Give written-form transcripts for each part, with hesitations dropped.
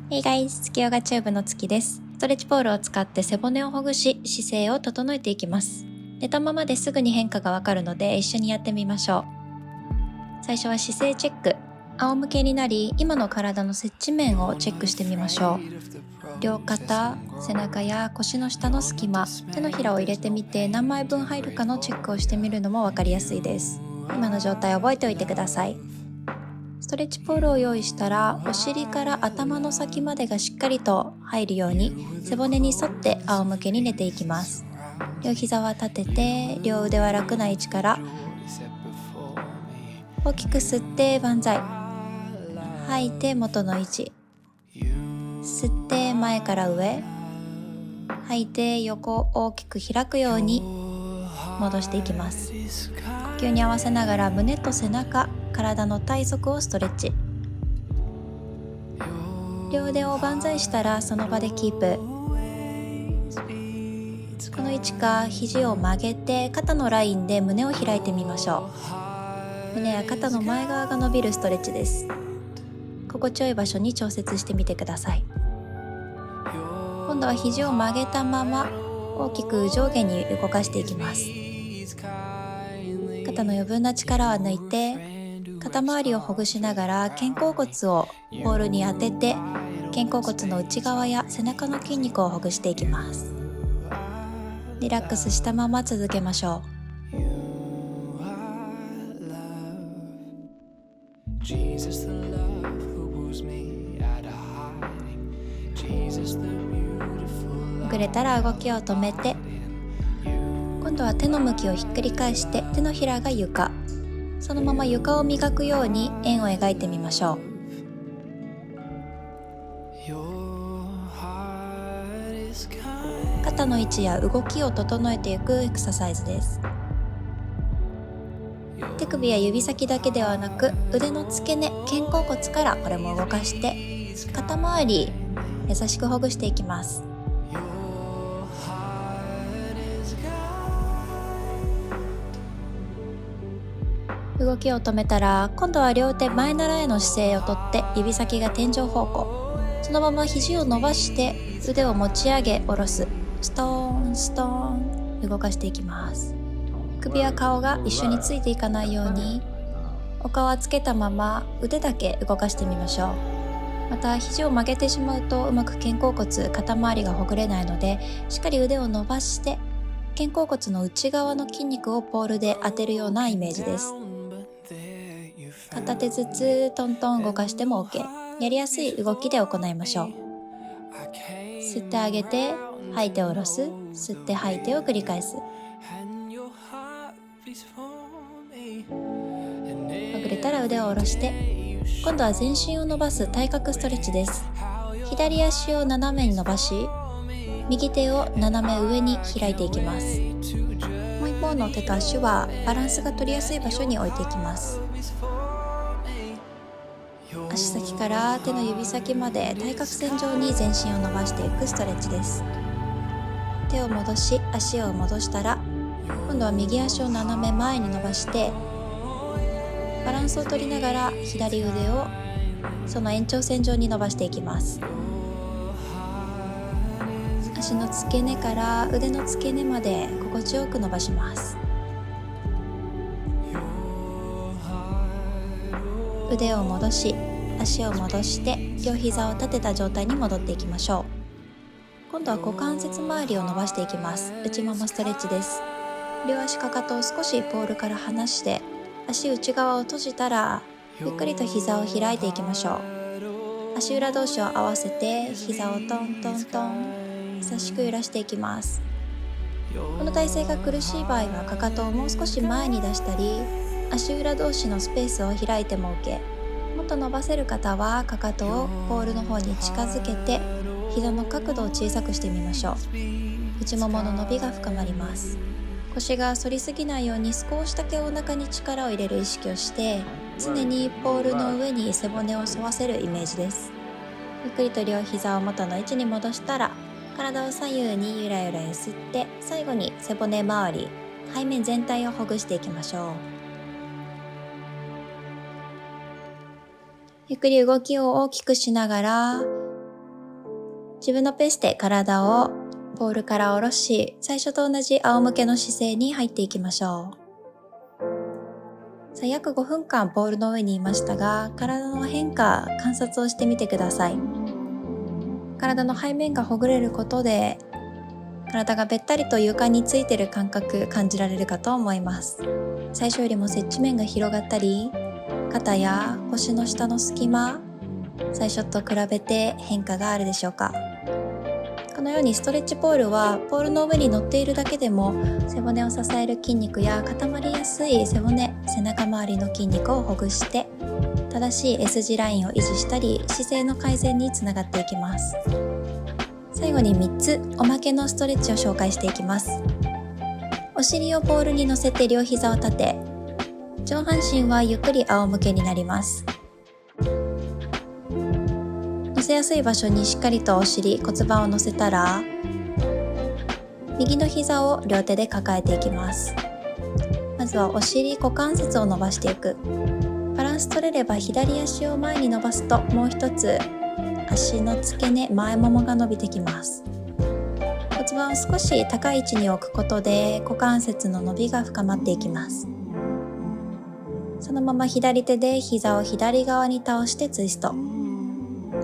Hey guys、月ヨガチューブの月です。ストレッチポールを使って背骨をほぐし、姿勢を整えていきます。寝たままですぐに変化がわかるので一緒にやってみましょう。最初は姿勢チェック。仰向けになり、今の体の接地面をチェックしてみましょう。両肩、背中や腰の下の隙間、手のひらを入れてみて何枚分入るかのチェックをしてみるのもわかりやすいです。今の状態を覚えておいてください。ストレッチポールを用意したら、お尻から頭の先までがしっかりと入るように背骨に沿って仰向けに寝ていきます。両膝は立てて、両腕は楽な位置から大きく吸って万歳、吐いて元の位置、吸って前から上、吐いて横を大きく開くように戻していきます。呼吸に合わせながら胸と背中、体の体側をストレッチ。両腕を万歳したらその場でキープ。この位置か肘を曲げて肩のラインで胸を開いてみましょう。胸や肩の前側が伸びるストレッチです。心地よい場所に調節してみてください。今度は肘を曲げたまま大きく上下に動かしていきます。肩の余分な力は抜いて、肩周りをほぐしながら肩甲骨をポールに当てて、肩甲骨の内側や背中の筋肉をほぐしていきます。リラックスしたまま続けましょう。ほぐれたら動きを止めて、今度は手の向きをひっくり返して手のひらが床、そのまま床を磨くように円を描いてみましょう。肩の位置や動きを整えていくエクササイズです。手首や指先だけではなく、腕の付け根、肩甲骨からこれも動かして肩周り優しくほぐしていきます。動きを止めたら、今度は両手前習いの姿勢をとって指先が天井方向、そのまま肘を伸ばして腕を持ち上げ下ろす、ストーンストーン動かしていきます。首や顔が一緒についていかないように、お顔はつけたまま腕だけ動かしてみましょう。また肘を曲げてしまうとうまく肩甲骨、肩周りがほぐれないので、しっかり腕を伸ばして肩甲骨の内側の筋肉をポールで当てるようなイメージです。片手ずつトントン動かしても OK。 やりやすい動きで行いましょう。吸ってあげて吐いて下ろす、吸って吐いてを繰り返す。ほぐれたら腕を下ろして、今度は全身を伸ばす対角ストレッチです。左足を斜めに伸ばし、右手を斜め上に開いていきます。もう一方の手と足はバランスが取りやすい場所に置いていきます。足先から手の指先まで対角線上に全身を伸ばしていくストレッチです。手を戻し、足を戻したら、今度は右足を斜め前に伸ばして、バランスを取りながら左腕をその延長線上に伸ばしていきます。足の付け根から腕の付け根まで心地よく伸ばします。腕を戻し、足を戻して両膝を立てた状態に戻っていきましょう。今度は股関節周りを伸ばしていきます。内ももストレッチです。両足かかとを少しポールから離して、足内側を閉じたらゆっくりと膝を開いていきましょう。足裏同士を合わせて膝をトントントン優しく揺らしていきます。この体勢が苦しい場合はかかとをもう少し前に出したり、足裏同士のスペースを開いても OK。 もっと伸ばせる方はかかとをポールの方に近づけて膝の角度を小さくしてみましょう。内ももの伸びが深まります。腰が反りすぎないように少しだけお腹に力を入れる意識をして、常にポールの上に背骨を沿わせるイメージです。ゆっくりと両膝を元の位置に戻したら、体を左右にゆらゆら揺すって、最後に背骨周り、背面全体をほぐしていきましょう。ゆっくり動きを大きくしながら自分のペースで体をポールから下ろし、最初と同じ仰向けの姿勢に入っていきましょう。約5分間ポールの上にいましたが、体の変化、観察をしてみてください。体の背面がほぐれることで、体がべったりと床についている感覚感じられるかと思います。最初よりも接地面が広がったり、肩や腰の下の隙間、最初と比べて変化があるでしょうか。このようにストレッチポールはポールの上に乗っているだけでも背骨を支える筋肉や固まりやすい背骨、背中周りの筋肉をほぐして正しい S 字ラインを維持したり姿勢の改善につながっていきます。最後に3つおまけのストレッチを紹介していきます。お尻をポールに乗せて両膝を立て、上半身はゆっくり仰向けになります。乗せやすい場所にしっかりとお尻、骨盤を乗せたら、右の膝を両手で抱えていきます。まずはお尻、股関節を伸ばしていく。バランス取れれば左足を前に伸ばすと、もう一つ足の付け根、前ももが伸びてきます。骨盤を少し高い位置に置くことで股関節の伸びが深まっていきます。そのまま左手で膝を左側に倒してツイスト。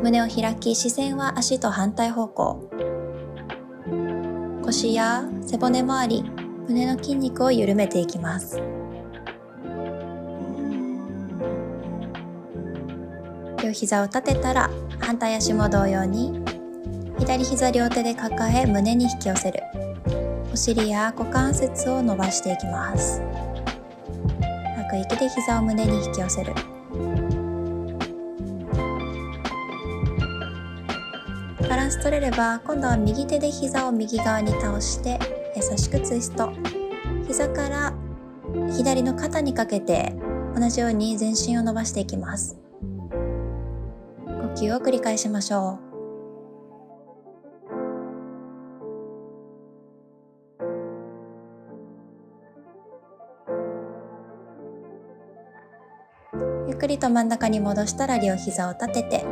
胸を開き、視線は足と反対方向。腰や背骨周り、胸の筋肉を緩めていきます。両膝を立てたら反対足も同様に左膝両手で抱え胸に引き寄せる。お尻や股関節を伸ばしていきます。吐く息で膝を胸に引き寄せる。バランス取れれば今度は右手で膝を右側に倒して優しくツイスト。膝から左の肩にかけて同じように全身を伸ばしていきます。呼吸を繰り返しましょう。ゆっくりと真ん中に戻したら両膝を立てて、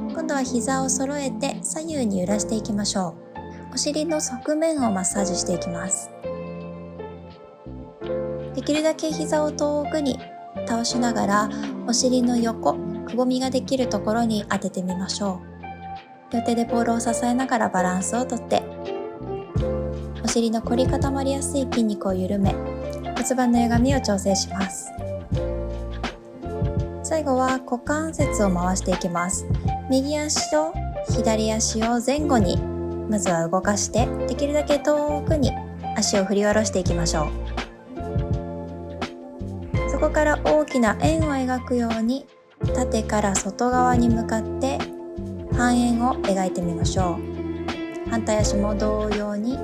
今度は膝を揃えて左右に揺らしていきましょう。お尻の側面をマッサージしていきます。できるだけ膝を遠くに倒しながらお尻の横、くぼみができるところに当ててみましょう。両手でポールを支えながらバランスをとって、お尻の凝り固まりやすい筋肉を緩め、骨盤の歪みを調整します。最後は股関節を回していきます。右足と左足を前後にまずは動かして、できるだけ遠くに足を振り下ろしていきましょう。そこから大きな円を描くように縦から外側に向かって半円を描いてみましょう。反対足も同様に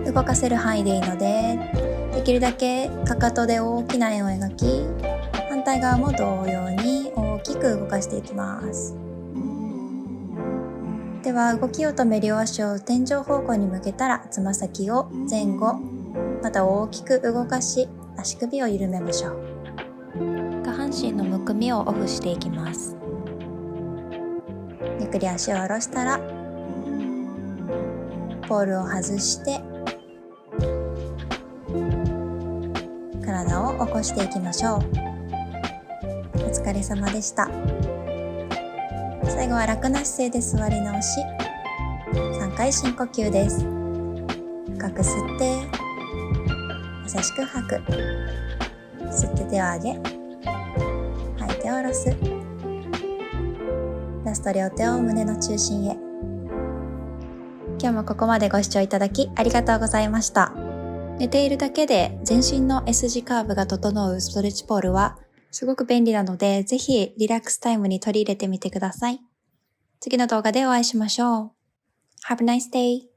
動かせる範囲でいいので、できるだけかかとで大きな円を描き、反対側も同様に大きく動かしていきます。では動きを止め、両足を天井方向に向けたらつま先を前後、また大きく動かし足首を緩めましょう。下半身のむくみをオフしていきます。ゆっくり足を下ろしたらポールを外して体を起こしていきましょう。お疲れ様でした。最後は楽な姿勢で座り直し、3回深呼吸です。深く吸って優しく吐く。吸って手を上げ、吐いて下ろす。ラスト両手を胸の中心へ。今日もここまでご視聴いただきありがとうございました。寝ているだけで全身の S 字カーブが整うストレッチポールはすごく便利なので、ぜひリラックスタイムに取り入れてみてください。次の動画でお会いしましょう。Have a nice day!